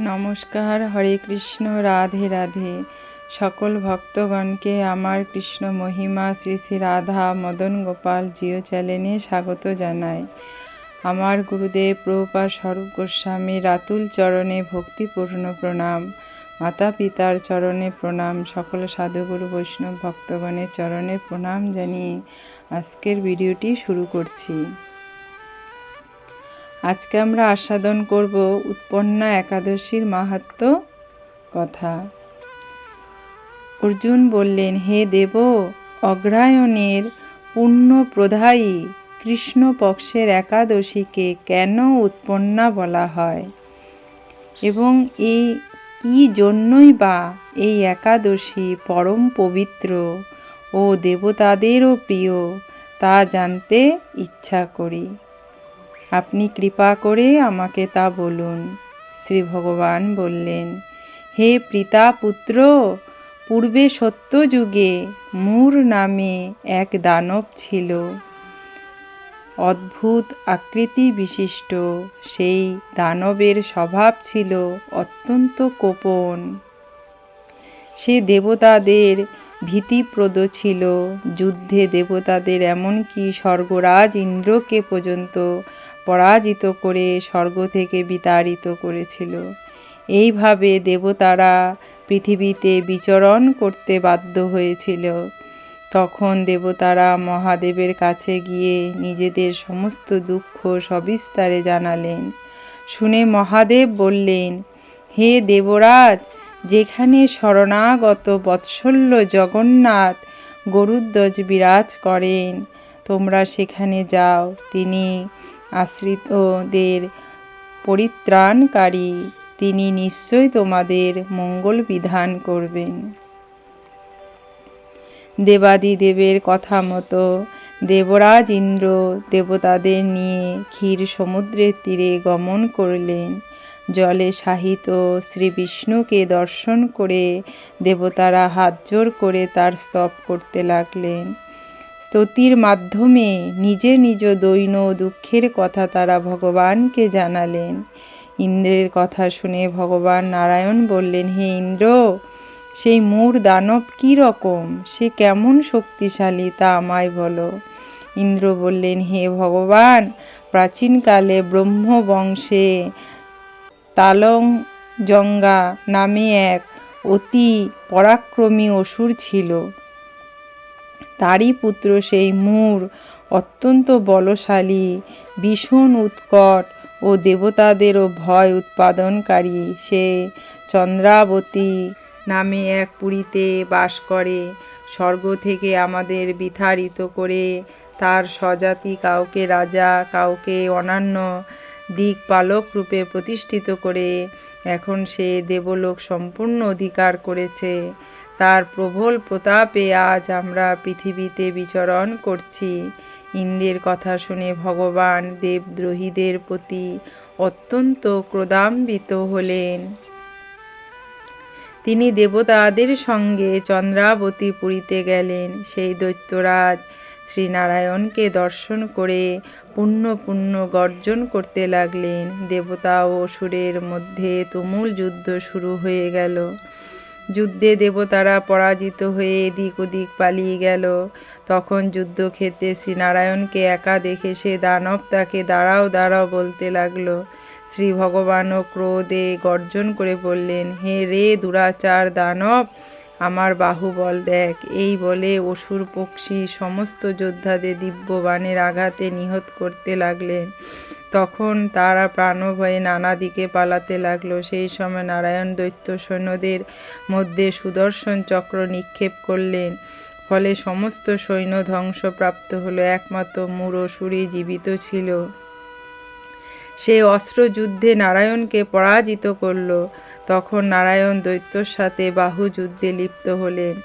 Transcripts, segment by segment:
নমস্কার, হরে কৃষ্ণ, রাধে রাধে। সকল ভক্তগণকে আমার কৃষ্ণ মহিমা শ্রী শ্রী রাধা মদন গোপাল জিও চ্যানেলে স্বাগত জানাই। আমার গুরুদেব প্রভুপাদ স্বরূপ গোস্বামীর রাতুল চরণে ভক্তিপূর্ণ প্রণাম, মাতা পিতার চরণে প্রণাম, সকল সাধুগুরু বৈষ্ণব ভক্তগণের চরণে প্রণাম জানিয়ে আজকের ভিডিওটি শুরু করছি। আজকে আমরা আস্বাদন করব উৎপন্না একাদশীর মাহাত্ম্য কথা। অর্জুন বললেন, হে দেব, অগ্রহায়ণের পুণ্যপ্রদায়ী কৃষ্ণপক্ষের একাদশীকে কেন উৎপন্না বলা হয় এবং এই কি জন্যই বা এই একাদশী পরম পবিত্র ও দেবতাদেরও প্রিয় তা জানতে ইচ্ছা করি। আপনি কৃপা করে আমাকে তা বলুন। শ্রী ভগবান বললেন, হে পিতা পুত্র, পূর্বে সত্যযুগে মূর নামে এক দানব ছিল। অদ্ভুত আকৃতি বিশিষ্ট সেই দানবের স্বভাব ছিল অত্যন্ত কোপন। সে দেবতাদের ভীতিপ্রদ ছিল। যুদ্ধে দেবতাদের এমনকি স্বর্গরাজ ইন্দ্রকে পর্যন্ত পরাজিত করে স্বর্গ থেকে বিতাড়িত করেছিল। এইভাবে দেবতারা পৃথিবীতে বিচরণ করতে বাধ্য হয়েছিল। তখন দেবতারা মহাদেবের কাছে গিয়ে নিজেদের সমস্ত দুঃখ সবিস্তারে জানালেন। শুনে মহাদেব বললেন, হে দেবরাজ, যেখানে শরণাগত বৎসল্য জগন্নাথ গরুধ্বজ বিরাজ করেন, তোমরা সেখানে যাও। তিনি আশ্রিতদের পরিত্রাণকারী, তিনি নিশ্চয় তোমাদের মঙ্গল বিধান করবেন। দেবাদিদেবের কথা মতো দেবরাজ ইন্দ্র দেবতাদের নিয়ে ক্ষীর সমুদ্রের তীরে গমন করলেন। জলে শায়িত শ্রী বিষ্ণুকে দর্শন করে দেবতারা হাতজোড় করে তার স্তব করতে লাগলেন। স্তুতির মাধ্যমে নিজ নিজ দৈন দুঃখের কথা তারা ভগবানকে জানালেন। ইন্দ্রের কথা শুনে ভগবান নারায়ণ বললেন, হে ইন্দ্র, সেই মূঢ় দানব কী রকম, সে কেমন শক্তিশালী তা আমায় বলো। ইন্দ্র বললেন, হে ভগবান, প্রাচীনকালে ব্রহ্মবংশে তালঞ্জঙ্ঘা নামে এক অতি পরাক্রমী অসুর ছিল। তারই পুত্র সেই মূঢ় অত্যন্ত বলশালী, ভীষণ উৎকট ও দেবতাদেরও ভয় উৎপাদনকারী। সে চন্দ্রাবতী নামে এক পুরীতে বাস করে। স্বর্গ থেকে আমাদের বিতাড়িত করে তার স্বজাতি কাউকে রাজা, কাউকে অন্যান্য দিকপালক রূপে প্রতিষ্ঠিত করে এখন সে দেবলোক সম্পূর্ণ অধিকার করেছে। তার প্রবল প্রতাপে আজ আমরা পৃথিবীতে বিচরণ করছি। ইন্দ্রের কথা শুনে ভগবান দেবদ্রোহীদের প্রতি অত্যন্ত ক্রোধান্বিত হলেন। তিনি দেবতাদের সঙ্গে চন্দ্রাবতী পুরীতে গেলেন। সেই দৈত্যরাজ শ্রীনারায়ণকে দর্শন করে পুণ্য পুণ্য গর্জন করতে লাগলেন। দেবতা ও অসুরের মধ্যে তুমুল যুদ্ধ শুরু হয়ে গেল। যুদ্ধে দেবতারা পরাজিত হয়ে এদিক ওদিক পালিয়ে গেল। তখন যুদ্ধক্ষেত্রে শ্রীনারায়ণকে একা দেখে সে দানব তাকে দাঁড়াও দাঁড়াও বলতে লাগলো। শ্রী ভগবানও ক্রোধে গর্জন করে বললেন, হে রে দুরাচার দানব, আমার বাহুবল দেখ। এই বলে অসুর পক্ষী সমস্ত যোদ্ধাদের দিব্য বাণের আঘাতে নিহত করতে লাগলেন। তখন তারা প্রাণভয়ে নানা দিকে পালাতে লাগলো। সেই সময় নারায়ণ দৈত্য সৈন্যদের মধ্যে সুদর্শন চক্র নিক্ষেপ করলেন। ফলে সমস্ত সৈন্য ধ্বংসপ্রাপ্ত হলো। একমাত্র মূঢ় অসুরই জীবিত ছিল। সে অস্ত্র যুদ্ধে নারায়ণকে পরাজিত করল। তখন নারায়ণ দৈত্যর সাথে বাহু যুদ্ধে লিপ্ত হলেন।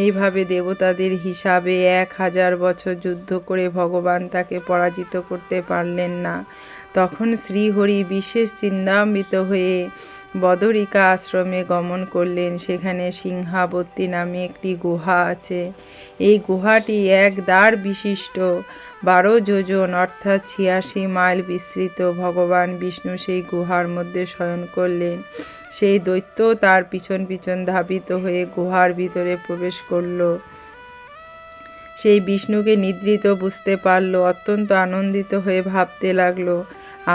এইভাবে দেবতাদের হিসাবে 1000 বছর যুদ্ধ করে ভগবান তাকে পরাজিত করতে পারলেন না। তখন শ্রীহরি বিশেষ চিন্তান্বিত হয়ে বদরিকা আশ্রমে গমন করলেন। সেখানে সিংহাবতী নামে একটি গুহা আছে। এই গুহাটি এক দ্বার বিশিষ্ট, 12 যোজন অর্থাৎ 86 মাইল বিস্তৃত। ভগবান বিষ্ণু সেই গুহার মধ্যে শয়ন করলেন। সেই দৈত্য তার পিছন পিছন ধাবিত হয়ে গুহার ভিতরে প্রবেশ করল। সেই বিষ্ণুকে নিদ্রিত বুঝতে পারল। অত্যন্ত আনন্দিত হয়ে ভাবতে লাগল,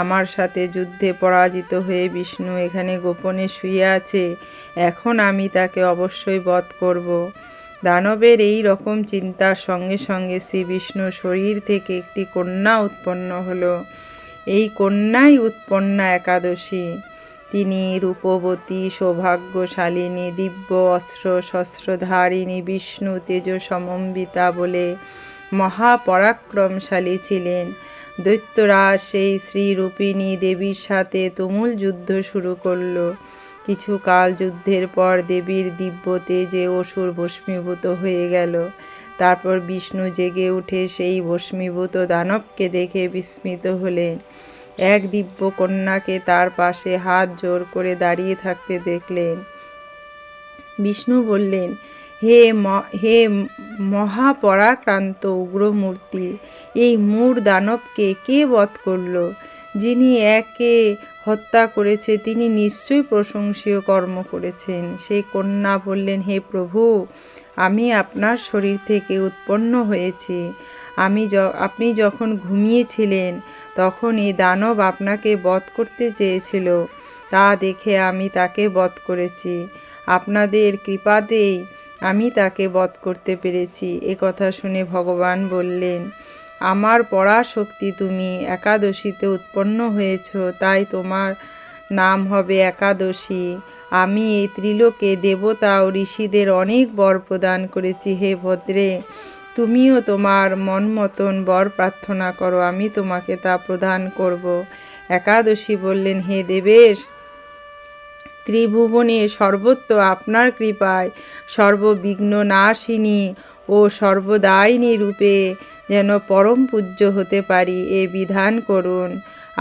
আমার সাথে যুদ্ধে পরাজিত হয়ে বিষ্ণু এখানে গোপনে শুয়ে আছে, এখন আমি তাকে অবশ্যই বধ করব। দানবের এই রকম চিন্তার সঙ্গে সঙ্গে শ্রী বিষ্ণুর শরীর থেকে একটি কন্যা উৎপন্ন হলো। এই কন্যাই উৎপন্না একাদশী। তিনি রূপবতী, সৌভাগ্যশালিনী, দিব্য অস্ত্র শস্ত্রধারিণী, বিষ্ণু তেজ সমন্বিতা বলে মহাপরাক্রমশালী ছিলেন। দৈত্যরাজ সেই শ্রীরূপিণী দেবীর সাথে তুমুল যুদ্ধ শুরু করল। কিছুকাল যুদ্ধের পর দেবীর দিব্য তেজে অসুর ভস্মীভূত হয়ে গেল। তারপর বিষ্ণু জেগে উঠে সেই ভস্মীভূত দানবকে দেখে বিস্মিত হলেন। এক দিব্য কন্যাকে তার পাশে হাত জোড় করে দাঁড়িয়ে থাকতে দেখলেন। বিষ্ণু বললেন, হে মহাপরাক্রান্ত উগ্রমূর্তি, এই মূঢ় দানবকে কে বধ করল? যিনি একে হত্যা করেছে তিনি নিশ্চয়ই প্রশংসনীয় কর্ম করেছেন। সেই কন্যা বললেন, হে প্রভু, আমি আপনার শরীর থেকে উৎপন্ন হয়েছি। আপনি যখন ঘুমিয়েছিলেন তখন এই দানব আপনাকে বধ করতে চেয়েছিল। তা দেখে আমি তাকে বধ করেছি। আপনাদের কৃপাতেই আমি তাকে বধ করতে পেরেছি। কথা শুনে ভগবান বললেন, আমার পরাশক্তি, তুমি একাদশীতে উৎপন্ন হয়েছ, তাই তোমার নাম হবে একাদশী। আমি এই ত্রিলোকে দেবতা ও ঋষিদের অনেক বর প্রদান করেছি। হে ভদ্রে, তুমিও তোমার মন মতন বর প্রার্থনা করো, আমি তোমাকে তা প্রদান করব। একাদশী বললেন, হে দেবেশ, ত্রিভুবনে সর্বত্র আপনার কৃপায় সর্ববিঘ্ন নাশিনী ও সর্বদায়িনী রূপে যেন পরম পূজ্য হতে পারি, এ বিধান করুন।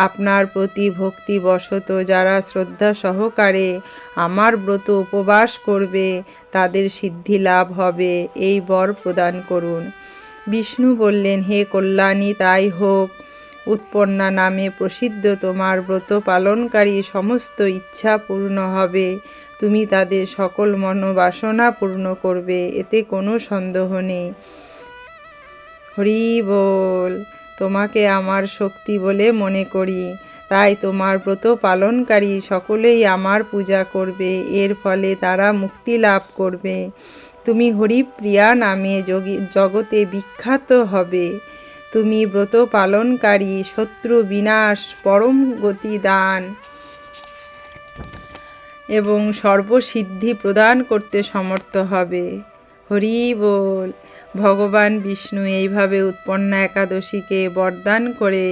আপনার প্রতি ভক্তিবশত যারা শ্রদ্ধা সহকারে আমার ব্রত উপবাস করবে তাদের সিদ্ধি লাভ হবে, এই বর প্রদান করুন। বিষ্ণু বললেন, হে কল্যাণী, তাই হোক। উৎপন্না নামে প্রসিদ্ধ তোমার ব্রত পালনকারী সমস্ত ইচ্ছা পূর্ণ হবে। তুমি তাদের সকল মনোবাসনা পূর্ণ করবে, এতে কোনো সন্দেহ নেই। হরি বল। তোমাকে আমার শক্তি বলে মনে করি, তাই তোমার ব্রত পালনকারী সকলেই আমার পূজা করবে। এর ফলে তারা মুক্তি লাভ করবে। তুমি হরিপ্রিয়া নামে জগতে বিখ্যাত হবে। তুমি ব্রত পালনকারী, শত্রু বিনাশ, পরম গতি দান এবং সর্বসিদ্ধি প্রদান করতে সমর্থ হবে। হরি বল। ভগবান বিষ্ণু এইভাবে উৎপন্না একাদশীকে বরদান করে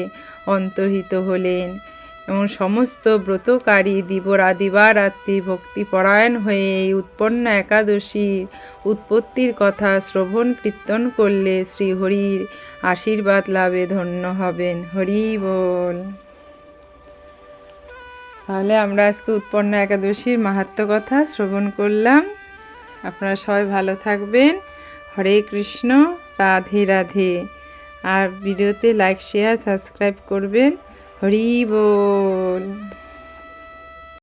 অন্তর্হিত হলেন এবং সমস্ত ব্রতকারী দিবারাত্রি ভক্তিপরায়ণ হয়ে এই উৎপন্না একাদশীর উৎপত্তির কথা শ্রবণ কীর্তন করলে শ্রীহরির আশীর্বাদ লাভে ধন্য হবেন। হরি বল। তাহলে আমরা আজকে উৎপন্না একাদশীর মাহাত্ম্য কথা শ্রবণ করলাম। আপনারা সবাই ভালো থাকবেন। হরে কৃষ্ণ, রাধে রাধে। আর ভিডিওতে লাইক, শেয়ার, সাবস্ক্রাইব করবেন। হরি বল।